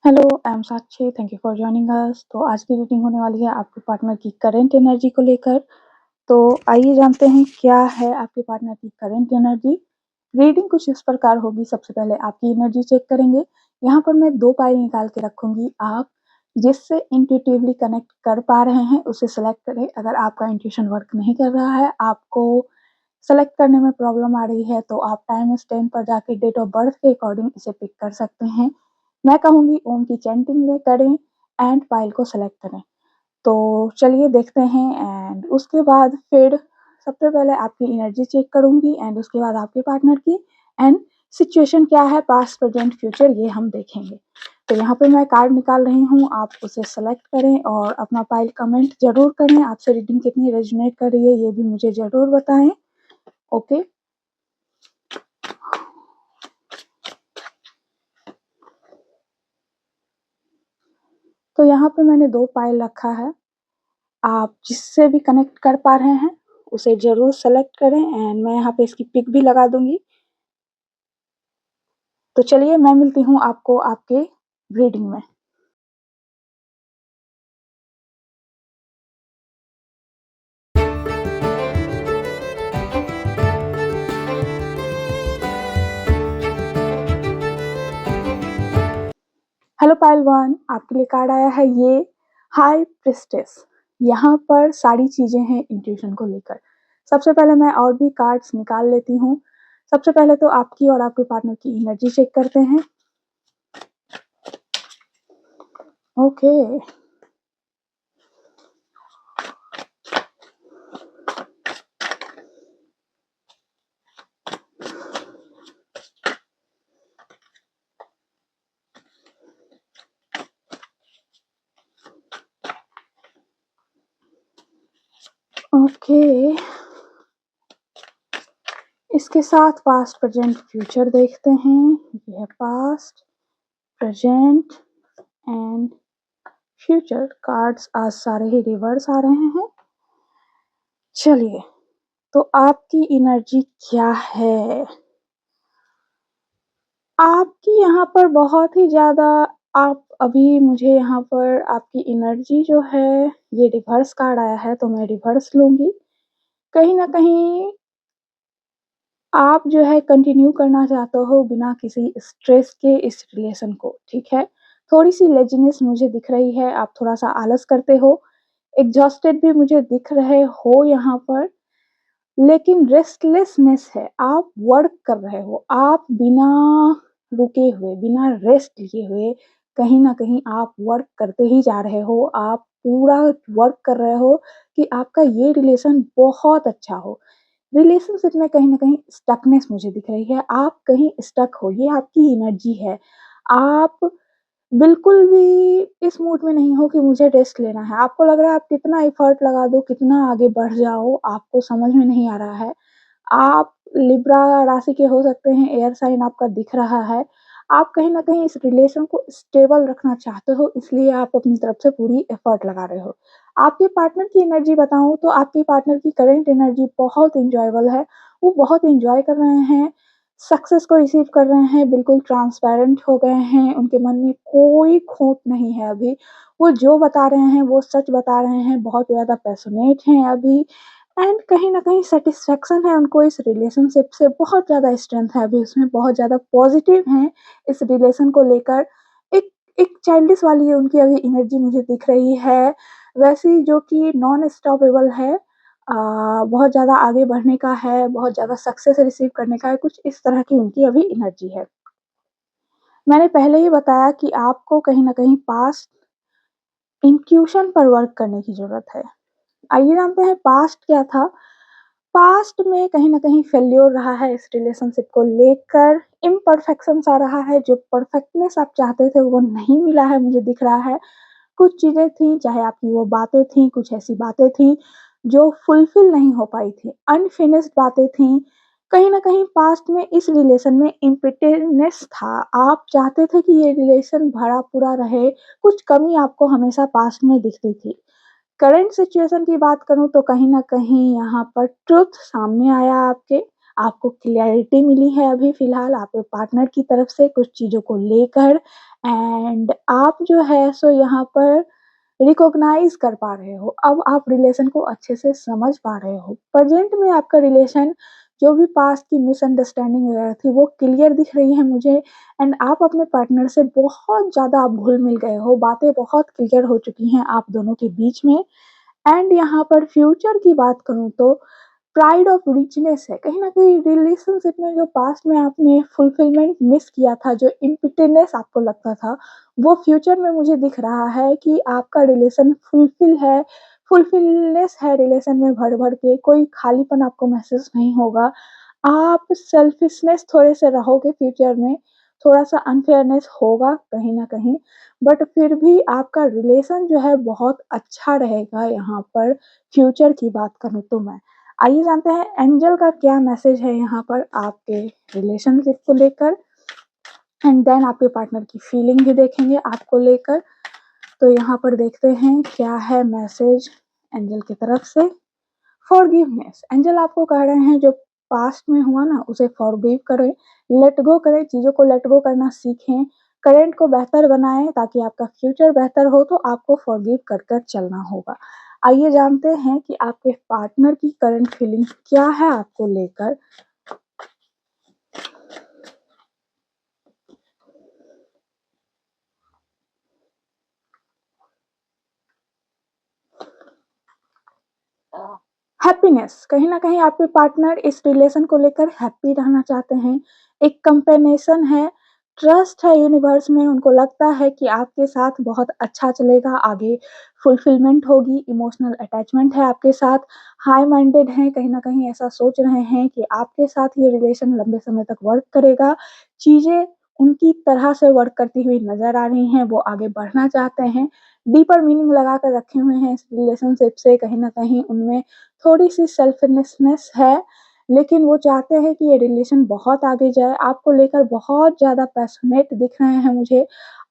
Hello, I am Sakshi, thank you for joining us. तो आज की रीडिंग होने वाली है आपके पार्टनर की करंट एनर्जी को लेकर। तो आइए जानते हैं क्या है आपके पार्टनर की करंट एनर्जी। रीडिंग कुछ इस प्रकार होगी। सबसे पहले आपकी एनर्जी चेक करेंगे। यहाँ पर मैं 2 पाइल निकाल के रखूँगी। आप जिससे इंट्यूटिवली कनेक्ट कर पा रहे हैं उसे सेलेक्ट करें। अगर आपका इंट्यूशन वर्क नहीं कर रहा है, आपको सेलेक्ट करने में प्रॉब्लम आ रही है, तो आप टाइम स्टैम्प पर जाके डेट ऑफ बर्थ के अकॉर्डिंग इसे पिक कर सकते हैं। मैं कहूँगी ओम की चैंटिंग में करें एंड पाइल को सेलेक्ट करें। तो चलिए देखते हैं एंड उसके बाद फिर सबसे पहले आपकी एनर्जी चेक करूँगी एंड उसके बाद आपके पार्टनर की एंड सिचुएशन क्या है, पास्ट, प्रेजेंट, फ्यूचर, ये हम देखेंगे। तो यहाँ पे मैं कार्ड निकाल रही हूँ, आप उसे सेलेक्ट करें और अपना पाइल कमेंट ज़रूर करें। आपसे रीडिंग कितनी रेजोनेट कर रही है ये भी मुझे ज़रूर बताएं। ओके, तो यहाँ पे मैंने 2 पाइल रखा है। आप जिससे भी कनेक्ट कर पा रहे हैं उसे ज़रूर सेलेक्ट करें एंड मैं यहाँ पे इसकी पिक भी लगा दूँगी। तो चलिए मैं मिलती हूँ आपको आपके रीडिंग में। हेलो पाइल 1, आपके लिए कार्ड आया है ये हाई प्रिस्टेस। यहाँ पर सारी चीज़ें हैं इंट्यूशन को लेकर। सबसे पहले मैं और भी कार्ड्स निकाल लेती हूँ। सबसे पहले तो आपकी और आपके पार्टनर की एनर्जी चेक करते हैं। Okay, okay. इसके साथ पास्ट, प्रेजेंट, फ्यूचर देखते हैं। ये है past, present and future. Cards आज सारे ही रिवर्स आ रहे हैं। चलिए, तो आपकी एनर्जी क्या है? आपकी यहाँ पर बहुत ही ज़्यादा, आप अभी मुझे यहाँ पर आपकी एनर्जी जो है, ये रिवर्स कार्ड आया है तो मैं रिवर्स लूँगी। कहीं न कहीं आप जो है कंटिन्यू करना चाहते हो बिना किसी स्ट्रेस के इस रिलेशन को, ठीक है? थोड़ी-सी लेज़ीनेस मुझे दिख रही है, आप थोड़ा-सा आलस करते हो, एग्ज़ॉस्टेड भी मुझे दिख रहे हो यहाँ पर, लेकिन रेस्टलेसनेस है, आप वर्क कर रहे हो, आप बिना रुके हुए, बिना रेस्ट लिए हुए कहीं न कहीं आप वर्क करते ही जा रहे हो, आप पूरा वर्क कर रहे हो कि आपका ये रिलेशन बहुत अच्छा हो। रिलेशनशिप में कहीं न कहीं स्टकनेस मुझे दिख रही है, आप कहीं स्टक हो, ये आपकी एनर्जी है। आप बिल्कुल भी इस मूड में नहीं हो कि मुझे रेस्ट लेना है, आपको लग रहा है आप कितना एफर्ट लगा दो, कितना आगे बढ़ जाओ, आपको समझ में नहीं आ रहा है। आप लिब्रा राशि के हो सकते हैं, एयर साइन आपका दिख रहा है। आप कहीं न कहीं इस रिलेशन को स्टेबल रखना चाहते हो, इसलिए आप अपनी तरफ से पूरी एफर्ट लगा रहे हो। आपके पार्टनर की एनर्जी बताऊँ तो आपके पार्टनर की करंट एनर्जी बहुत एन्जॉयबल है, वो बहुत एन्जॉय कर रहे हैं, सक्सेस को रिसीव कर रहे हैं, बिल्कुल ट्रांसपेरेंट हो गए हैं, उनके मन में कोई खोट नहीं है अभी। वो जो बता रहे हैं, वो सच बता रहे हैं, बहुत ज़्यादा पैशनेट हैं अभी एंड कहीं न कहीं सैटिस्फैक्शन है उनको इस रिलेशनशिप से, बहुत ज़्यादा स्ट्रेंथ है अभी उसमें, बहुत ज़्यादा पॉज़िटिव हैं इस रिलेशन को लेकर। एक एक चाइल्डिश वाली उनकी अभी एनर्जी मुझे दिख रही है, वैसी जो कि नॉन स्टॉपेबल है। बहुत ज़्यादा आगे बढ़ने का है, बहुत ज़्यादा सक्सेस रिसीव करने का है, कुछ इस तरह की उनकी अभी एनर्जी है। मैंने पहले ही बताया कि आपको कहीं न कहीं पास्ट इंट्यूशन पर वर्क करने की ज़रूरत है। आइए जानते हैं पास्ट क्या था? पास्ट में कहीं न कहीं फेल्योर रहा है इस रिलेशनशिप को लेकर, इम्परफेक्शंस आ रहा है, जो परफेक्टनेस आप चाहते थे वो नहीं मिला है मुझे दिख रहा है। कुछ चीज़ें थी, चाहे आपकी वो बातें थी, कुछ ऐसी बातें थी जो फुलफिल नहीं हो पाई थी, अनफिनिश्ड बातें थी। कहीं न कहीं पास्ट में इस रिलेशन में इम्पिटेडनेस था। आप चाहते थे कि ये रिलेशन भरा-पूरा रहे, कुछ कमी आपको हमेशा पास्ट में दिखती थी। करंट सिचुएशन की बात करूँ तो कहीं न कहीं यहाँ पर ट्रुथ सामने आया आपके। आपको क्लैरिटी मिली है अभी फ़िलहाल आपके पार्टनर की तरफ से कुछ चीज़ों को लेकर एंड आप जो है सो यहाँ पर रिकॉग्नाइज़ कर पा रहे हो। अब आप रिलेशन को अच्छे से समझ पा रहे हो। प्रेज़ेंट में आपका रिलेशन जो भी पास्ट की मिसअंडरस्टैंडिंग वगैरह थी वो क्लियर दिख रही है मुझे एंड आप अपने पार्टनर से बहुत ज़्यादा आप घुल-मिल गए हो, बातें बहुत क्लियर हो चुकी हैं आप दोनों के बीच में एंड यहाँ पर फ्यूचर की बात करूँ तो प्राइड ऑफ रिचनेस है। कहीं न कहीं रिलेशनशिप में जो पास्ट में आपने फुलफिलमेंट मिस किया था, जो एम्प्टीनेस आपको लगता था, वो फ्यूचर में मुझे दिख रहा है कि आपका रिलेशन फुलफिल है, फुलफिलनेस है रिलेशन में भर-भर के, कोई खालीपन आपको महसूस नहीं होगा। आप सेल्फिशनेस थोड़े से रहोगे फ्यूचर में, थोड़ा-सा अनफेयरनेस होगा कहीं न कहीं, बट फिर भी आपका रिलेशन जो है बहुत अच्छा रहेगा यहाँ पर फ्यूचर की बात करूँ तो मैं। आइए जानते हैं एंजल का क्या मैसेज है यहाँ पर आपके रिलेशनशिप को लेकर एंड देन आपके पार्टनर की फीलिंग भी देखेंगे आपको लेकर। तो यहाँ पर देखते हैं क्या है मैसेज एंजल की तरफ से। फॉरगिवनेस एंजल आपको कह रहे हैं जो पास्ट में हुआ ना उसे फॉरगिव करें, लेट गो करें, चीज़ों को लेट गो करना सीखें, करंट को बेहतर बनाएं ताकि आपका फ्यूचर बेहतर हो तो आपको फॉरगिव कर कर चलना होगा। आइए जानते हैं कि आपके पार्टनर की करंट फीलिंग क्या है आपको लेकर। हैप्पीनेस कहीं न कहीं आपके पार्टनर इस रिलेशन को लेकर हैप्पी रहना चाहते हैं। एक कंपेनेशन है, ट्रस्ट है यूनिवर्स में, उनको लगता है कि आपके साथ बहुत अच्छा चलेगा, आगे फुलफिलमेंट होगी, इमोशनल अटैचमेंट है आपके साथ, हाई माइंडेड हैं, कहीं न कहीं ऐसा सोच रहे हैं कि आपके साथ ये रिलेशन लंबे समय तक वर्क करेगा। चीज़ें उनकी तरह से वर्क करती हुई नज़र आ रही हैं, वो आगे बढ़ना चाहते हैं। डीपर मीनिंग लगा कर रखे हुए हैं इस रिलेशनशिप से, कहीं न कहीं उनमें थोड़ी-सी सेल्फिशनेस है, लेकिन वो चाहते हैं कि ये रिलेशन बहुत आगे जाए, आपको लेकर बहुत ज़्यादा पैशनेट दिख रहे हैं मुझे,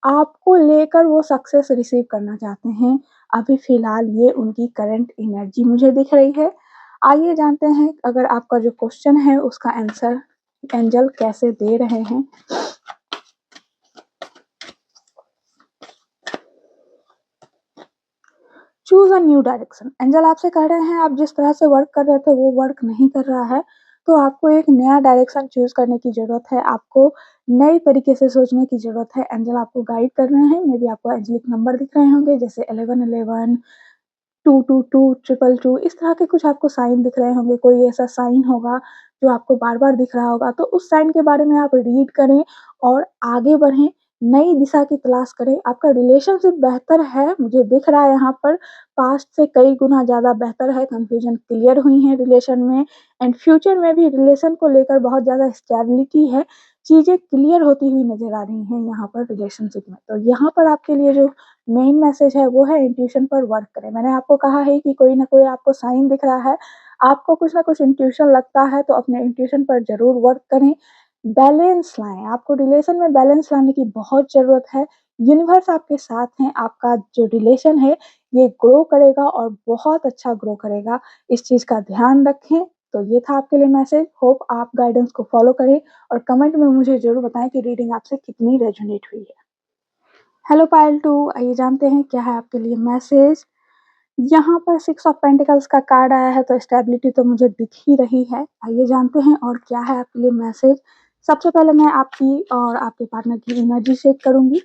आपको लेकर वो सक्सेस रिसीव करना चाहते हैं। अभी फ़िलहाल ये उनकी करंट एनर्जी मुझे दिख रही है। आइए जानते हैं अगर आपका जो क्वेश्चन है उसका आंसर एंजल कैसे दे रहे हैं। Choose a new direction angel आपसे कह रहे हैं आप जिस तरह से वर्क कर रहे थे वो वर्क नहीं कर रहा है, तो आपको एक नया डायरेक्शन चूज़ करने की ज़रूरत है, आपको नए तरीके से सोचने की ज़रूरत है। एंजल आपको गाइड कर रहे हैं, मेबी आपको एंजेलिक नंबर दिख रहे होंगे जैसे 1111, 222, 222 इस तरह के कुछ आपको साइन दिख रहे होंगे, कोई ऐसा साइन होगा जो आपको बार-बार दिख रहा होगा, तो उस साइन के बारे में आप रीड करें और आगे बढ़ें, नई दिशा की तलाश करें। आपका रिलेशनशिप बेहतर है, मुझे दिख रहा है यहाँ पर, पास्ट से कई गुना ज़्यादा बेहतर है, कन्फ्यूज़न क्लियर हुई है रिलेशन में एंड फ्यूचर में भी रिलेशन को लेकर बहुत ज़्यादा स्टेबिलिटी है, चीज़ें क्लियर होती हुई नज़र आ रही हैं यहाँ पर रिलेशनशिप में। तो यहाँ पर आपके लिए जो मेन मैसेज है वो है इंट्यूशन पर वर्क करें। मैंने आपको कहा है कि कोई ना कोई आपको साइन दिख रहा है, आपको कुछ ना कुछ इंट्यूशन लगता है तो अपने इंट्यूशन पर ज़रूर वर्क करें। बैलेंस लाएँ, आपको रिलेशन में बैलेंस लाने की बहुत ज़रूरत है। यूनिवर्स आपके साथ हैं, आपका जो रिलेशन है ये ग्रो करेगा और बहुत अच्छा ग्रो करेगा। इस चीज़ का ध्यान रखें। तो ये था आपके लिए मैसेज, होप आप गाइडेंस को फॉलो करें और कमेंट में मुझे ज़रूर बताएँ कि रीडिंग आपसे कितनी रेज़ोनेट हुई है। हेलो पायल 2 आइए जानते हैं क्या है आपके लिए मैसेज। यहाँ पर 6 ऑफ पेंटिकल्स का कार्ड आया है तो स्टेबिलिटी तो मुझे दिख ही रही है। आइए जानते हैं और क्या है आपके लिए मैसेज। सबसे पहले मैं आपकी और आपके पार्टनर की एनर्जी चेक करूँगी।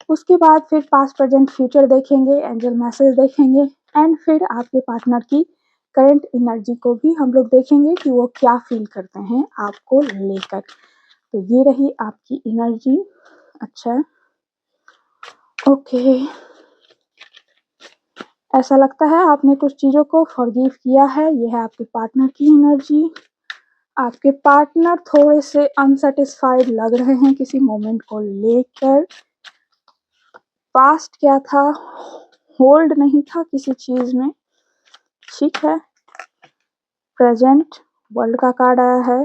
उसके बाद फिर पास्ट, प्रेजेंट, फ्यूचर देखेंगे, एंजल मैसेज देखेंगे एंड फिर आपके पार्टनर की करंट एनर्जी को भी हम लोग देखेंगे कि वो क्या फ़ील करते हैं आपको लेकर। तो ये रही आपकी एनर्जी। अच्छा, ओके। ऐसा लगता है आपने कुछ चीज़ों को फ़ॉरगिव किया है, ये है आपके पार्टनर की एनर्जी। आपके पार्टनर थोड़े से अनसैटिस्फाइड लग रहे हैं किसी मोमेंट को लेकर। पास्ट क्या था, होल्ड नहीं था किसी चीज़ में, ठीक है। प्रेज़ेंट वर्ल्ड का कार्ड आया है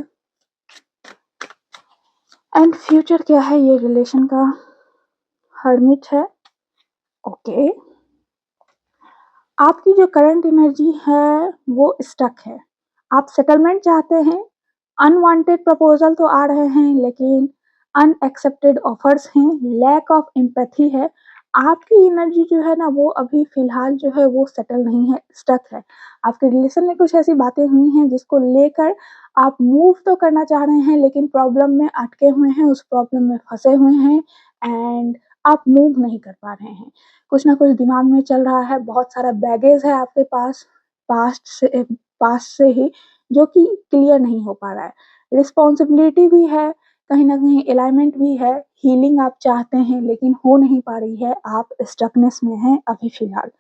एंड फ्यूचर क्या है, ये रिलेशन का हर्मिट है, ओके। आपकी जो करंट एनर्जी है वो स्टक है। आप सेटलमेंट चाहते हैं, अनवांटेड प्रपोज़ल तो आ रहे हैं लेकिन अनएक्सेप्टेड ऑफर्स हैं, लैक ऑफ एम्पैथी है। आपकी एनर्जी जो है ना वो अभी फ़िलहाल जो है वो सेटल नहीं है, स्टक है। आपके रिलेशन में कुछ ऐसी बातें हुई हैं जिसको लेकर आप मूव तो करना चाह रहे हैं लेकिन प्रॉब्लम में अटके हुए हैं, उस प्रॉब्लम में फँसे हुए हैं एंड आप मूव नहीं कर पा रहे हैं। कुछ न कुछ दिमाग में चल रहा है, बहुत सारा बैगेज है आपके पास, पास्ट से ही जो कि क्लियर नहीं हो पा रहा है। रिस्पॉन्सिबिलिटी भी है, कहीं न कहीं अलाइनमेंट भी है, हीलिंग आप चाहते हैं लेकिन हो नहीं पा रही है, आप स्टकनेस में हैं अभी फ़िलहाल।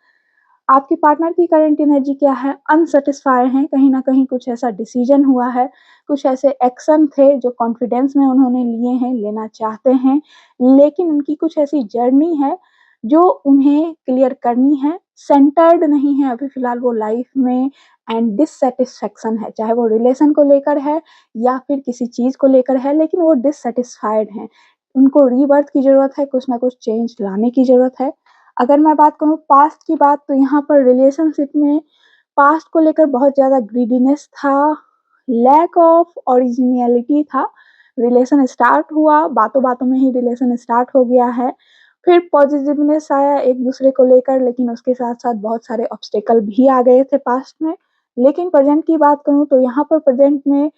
आपके पार्टनर की करंट एनर्जी क्या है? अनसैटिस्फाई हैं, कहीं न कहीं कुछ ऐसा डिसीज़न हुआ है, कुछ ऐसे एक्शन थे जो कॉन्फिडेंस में उन्होंने लिए हैं, लेना चाहते हैं, लेकिन उनकी कुछ ऐसी जर्नी है जो उन्हें क्लियर करनी है, सेंटर्ड नहीं है अभी फ़िलहाल वो लाइफ़ में एंड डिससैटिस्फैक्शन है, चाहे वो रिलेशन को लेकर है या फिर किसी चीज़ को लेकर है, लेकिन वो डिससैटिस्फाइड हैं। उनको रीबर्थ की ज़रूरत है, कुछ न कुछ चेंज लाने की ज़रूरत है। अगर मैं बात करूँ पास्ट की बात तो यहाँ पर रिलेशनशिप में पास्ट को लेकर बहुत ज़्यादा ग्रीडीनेस था, लैक ऑफ ओरिजिनैलिटी था। रिलेशन स्टार्ट हुआ, बातों-बातों में ही रिलेशन स्टार्ट हो गया है। फिर पॉजिटिवनेस आया एक-दूसरे को लेकर लेकिन उसके साथ-साथ बहुत सारे ऑब्स्टेकल भी आ गए थे पास्ट में। लेकिन प्रेज़ेंट की बात करूँ तो यहाँ पर प्रेज़ेंट में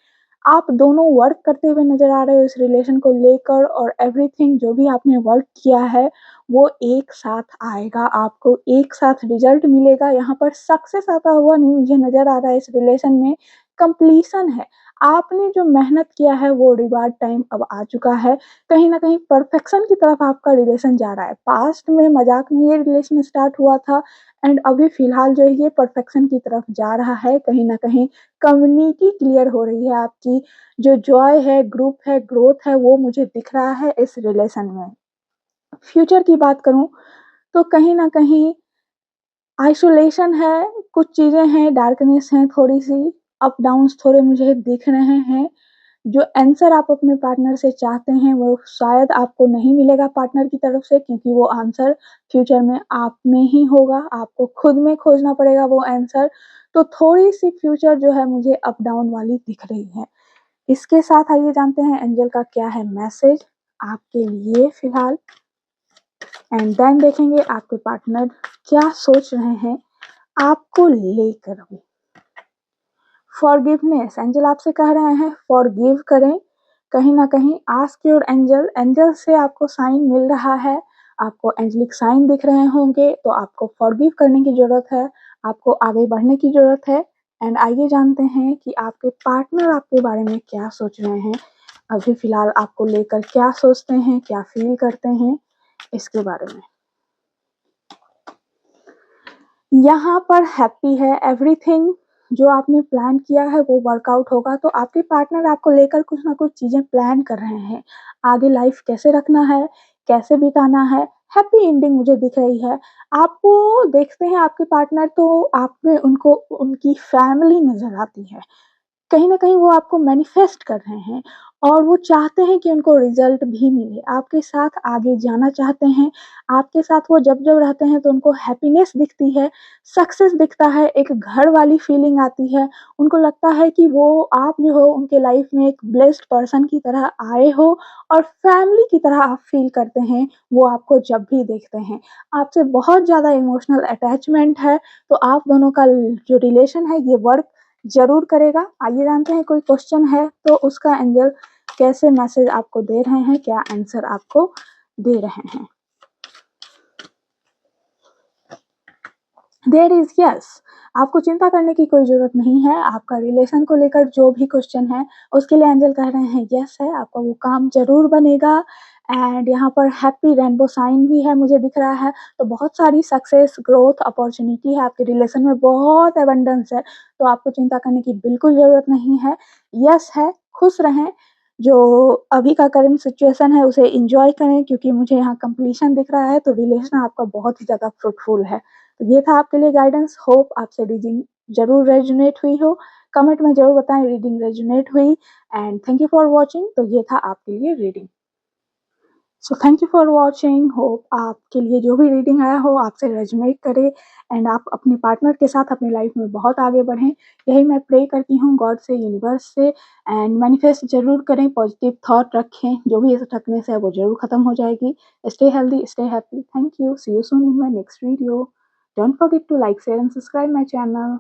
आप दोनों वर्क करते हुए नज़र आ रहे हो इस रिलेशन को लेकर और एवरीथिंग जो भी आपने वर्क किया है वो एक साथ आएगा, आपको एक साथ रिज़ल्ट मिलेगा, यहाँ पर सक्सेस आता हुआ नहीं मुझे नज़र आ रहा है इस रिलेशन में, कंप्लीशन है। आपने जो मेहनत किया है वो रिवार्ड टाइम अब आ चुका है, कहीं न कहीं परफेक्शन की तरफ आपका रिलेशन जा रहा है। पास्ट में मज़ाक में ये रिलेशन स्टार्ट हुआ था एंड अभी फ़िलहाल जो है ये परफेक्शन की तरफ जा रहा है, कहीं न कहीं कम्युनिटी क्लियर हो रही है आपकी, जो जॉय है, ग्रुप है, ग्रोथ है वो मुझे दिख रहा है इस रिलेशन में। फ्यूचर की बात करूँ तो कहीं न कहीं आइसोलेशन है, कुछ चीज़ें हैं, डार्कनेस है थोड़ी-सी, अप डाउन्स थोड़े मुझे दिख रहे हैं। जो आंसर आप अपने पार्टनर से चाहते हैं, वो शायद आपको नहीं मिलेगा पार्टनर की तरफ से क्योंकि वो आंसर फ्यूचर में आप में ही होगा, आपको खुद में खोजना पड़ेगा वो आंसर। तो थोड़ी-सी फ्यूचर जो है मुझे अप डाउन वाली दिख रही है। इसके साथ आइए जानते हैं एंजल का क्या है मैसेज आपके लिए फ़िलहाल। एंड देन देखेंगे आपके पार्टनर क्या सोच रहे हैं आपको लेकर अभी। फॉरगिवनेस एंजल आपसे कह रहे हैं फॉरगिव करें। कहीं न कहीं आस्क योर एंजल, एंजल से आपको साइन मिल रहा है, आपको एंजेलिक साइन दिख रहे होंगे, तो आपको फॉरगिव करने की ज़रूरत है, आपको आगे बढ़ने की ज़रूरत है। एंड आइए जानते हैं कि आपके पार्टनर आपके बारे में क्या सोच रहे हैं, अभी फ़िलहाल आपको लेकर क्या सोचते हैं, क्या फ़ील करते हैं, इसके बारे में। यहाँ पर हैप्पी है, एवरीथिंग जो आपने प्लान किया है वो वर्कआउट होगा, तो आपके पार्टनर आपको लेकर कुछ न कुछ चीज़ें प्लान कर रहे हैं। आगे लाइफ़ कैसे रखना है, कैसे बिताना है, हैप्पी एंडिंग मुझे दिख रही है। आपको देखते हैं आपके पार्टनर तो आप में उनको उनकी फैमिली नज़र आती है। कहीं न कहीं वो आपको मैनिफेस्ट कर रहे हैं और वो चाहते हैं कि उनको रिज़ल्ट भी मिले, आपके साथ आगे जाना चाहते हैं, आपके साथ वो जब-जब रहते हैं तो उनको हैप्पीनेस दिखती है, सक्सेस दिखता है, एक घर वाली फीलिंग आती है, उनको लगता है कि वो आप जो हो उनके लाइफ़ में एक ब्लेस्ड पर्सन की तरह आए हो और फैमिली की तरह आप फ़ील करते हैं, वो आपको जब भी देखते हैं। आपसे बहुत ज़्यादा इमोशनल अटैचमेंट है, तो आप दोनों का ल जो रिलेशन है ये वर्क ज़रूर करेगा। आइए जानते हैं कोई क्वेश्चन है तो उसका एंजल कैसे मैसेज आपको दे रहे हैं, क्या आंसर आपको दे रहे हैं। देयर इज़ यस, आपको चिंता करने की कोई ज़रूरत नहीं है, आपका रिलेशन को लेकर जो भी क्वेश्चन है, उसके लिए एंजल कह रहे हैं यस है, आपका वो काम ज़रूर बनेगा एंड यहाँ पर हैप्पी रेनबो साइन भी है मुझे दिख रहा है, तो बहुत सारी सक्सेस, ग्रोथ, अपॉर्च्युनिटी है आपके रिलेशन में, बहुत अबंडेंस है, तो आपको चिंता करने की बिल्कुल ज़रूरत नहीं है। यस है, खुश रहें, जो अभी का करंट सिचुएशन है उसे एन्जॉय करें क्योंकि मुझे यहाँ कंप्लीशन दिख रहा है, तो रिलेशन आपका बहुत ही ज़्यादा फ्रूटफुल है। तो ये था आपके लिए गाइडेंस, होप आपसे रीडिंग ज़रूर रेज़ोनेट हुई हो। कमेंट में ज़रूर बताएँ रीडिंग रेज़ोनेट हुई and thank you for watching. तो ये था आपके लिए reading. So thank you for watching. Hope आपके लिए जो भी रीडिंग आया हो आपसे रेजोनेट करे एंड आप अपने पार्टनर के साथ अपनी लाइफ में बहुत आगे बढ़ें। यही मैं प्रे करती हूँ गॉड से, यूनिवर्स से। एंड मैनिफेस्ट ज़रूर करें, पॉजिटिव थॉट रखें, जो भी ऐसा थकनेस है वो ज़रूर ख़त्म हो जाएगी। Stay healthy, stay happy. Thank you. See you soon in my next video. Don't forget to like, share and subscribe my channel.